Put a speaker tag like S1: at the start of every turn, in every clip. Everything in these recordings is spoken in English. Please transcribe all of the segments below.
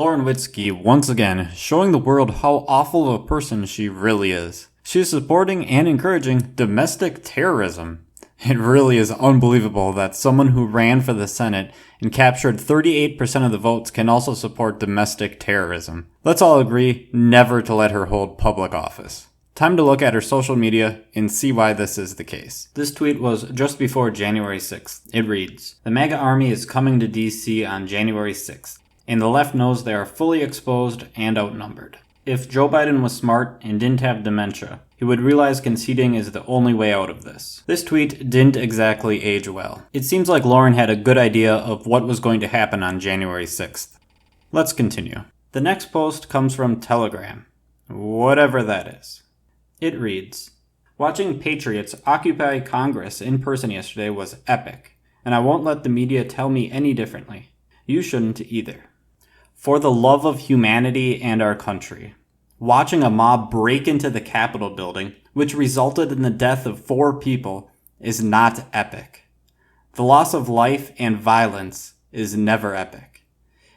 S1: Lauren Witzke, once again, showing the world how awful of a person she really is. She is supporting and encouraging domestic terrorism. It really is unbelievable that someone who ran for the Senate and captured 38% of the votes can also support domestic terrorism. Let's all agree never to let her hold public office. Time to look at her social media and see why this is the case. This tweet was just before January 6th. It reads, "The MAGA army is coming to DC on January 6th, and the left knows they are fully exposed and outnumbered. If Joe Biden was smart and didn't have dementia, he would realize conceding is the only way out of this." This tweet didn't exactly age well. It seems like Lauren had a good idea of what was going to happen on January 6th. Let's continue. The next post comes from Telegram, whatever that is. It reads, "Watching Patriots occupy Congress in person yesterday was epic, and I won't let the media tell me any differently. You shouldn't either. For the love of humanity and our country, watching a mob break into the Capitol building, which resulted in the death of 4 people, is not epic. The loss of life and violence is never epic.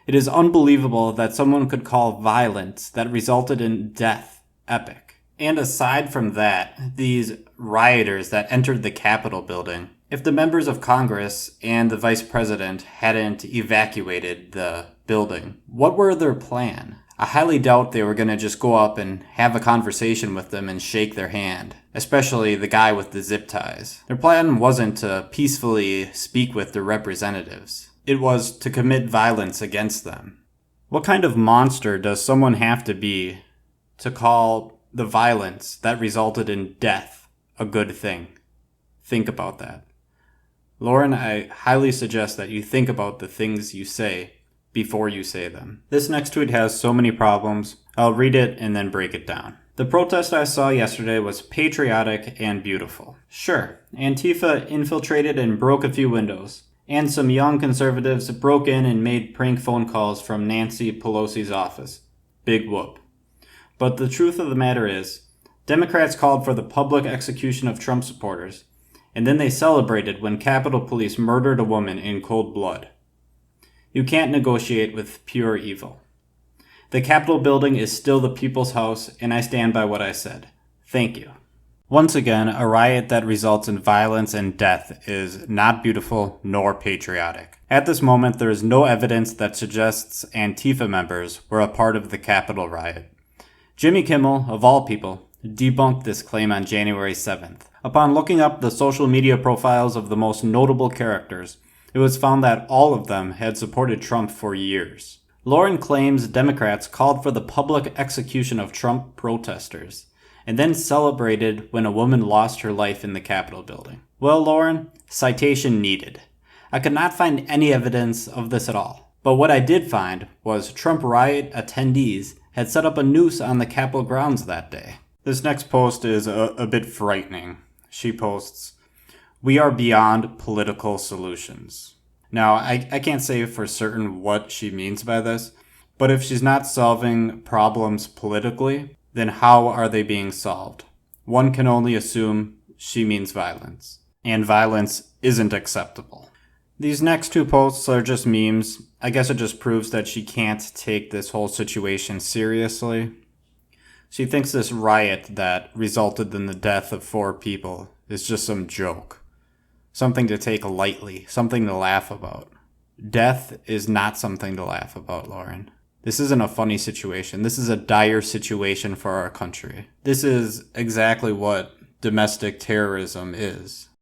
S1: It is unbelievable that someone could call violence that resulted in death epic. And aside from that, these rioters that entered the Capitol building, if the members of Congress and the vice president hadn't evacuated the building, what were their plan? I highly doubt they were going to just go up and have a conversation with them and shake their hand, especially the guy with the zip ties. Their plan wasn't to peacefully speak with their representatives. It was to commit violence against them. What kind of monster does someone have to be to call the violence that resulted in death a good thing? Think about that. Lauren, I highly suggest that you think about the things you say before you say them. This next tweet has so many problems. I'll read it and then break it down. "The protest I saw yesterday was patriotic and beautiful. Sure, Antifa infiltrated and broke a few windows, and some young conservatives broke in and made prank phone calls from Nancy Pelosi's office. Big whoop. But the truth of the matter is, Democrats called for the public execution of Trump supporters, and then they celebrated when Capitol Police murdered a woman in cold blood. You can't negotiate with pure evil. The Capitol building is still the people's house, and I stand by what I said. Thank you." Once again, a riot that results in violence and death is not beautiful nor patriotic. At this moment, there is no evidence that suggests Antifa members were a part of the Capitol riot. Jimmy Kimmel, of all people, debunked this claim on January 7th. Upon looking up the social media profiles of the most notable characters, it was found that all of them had supported Trump for years. Lauren claims Democrats called for the public execution of Trump protesters, and then celebrated when a woman lost her life in the Capitol building. Well, Lauren, citation needed. I could not find any evidence of this at all. But what I did find was Trump riot attendees had set up a noose on the Capitol grounds that day. This next post is a bit frightening. She posts, "We are beyond political solutions." Now, I can't say for certain what she means by this, but if she's not solving problems politically, then how are they being solved? One can only assume she means violence. And violence isn't acceptable. These next 2 posts are just memes. I guess it just proves that she can't take this whole situation seriously. She thinks this riot that resulted in the death of 4 people is just some joke. Something to take lightly, something to laugh about. Death is not something to laugh about, Lauren. This isn't a funny situation. This is a dire situation for our country. This is exactly what domestic terrorism is.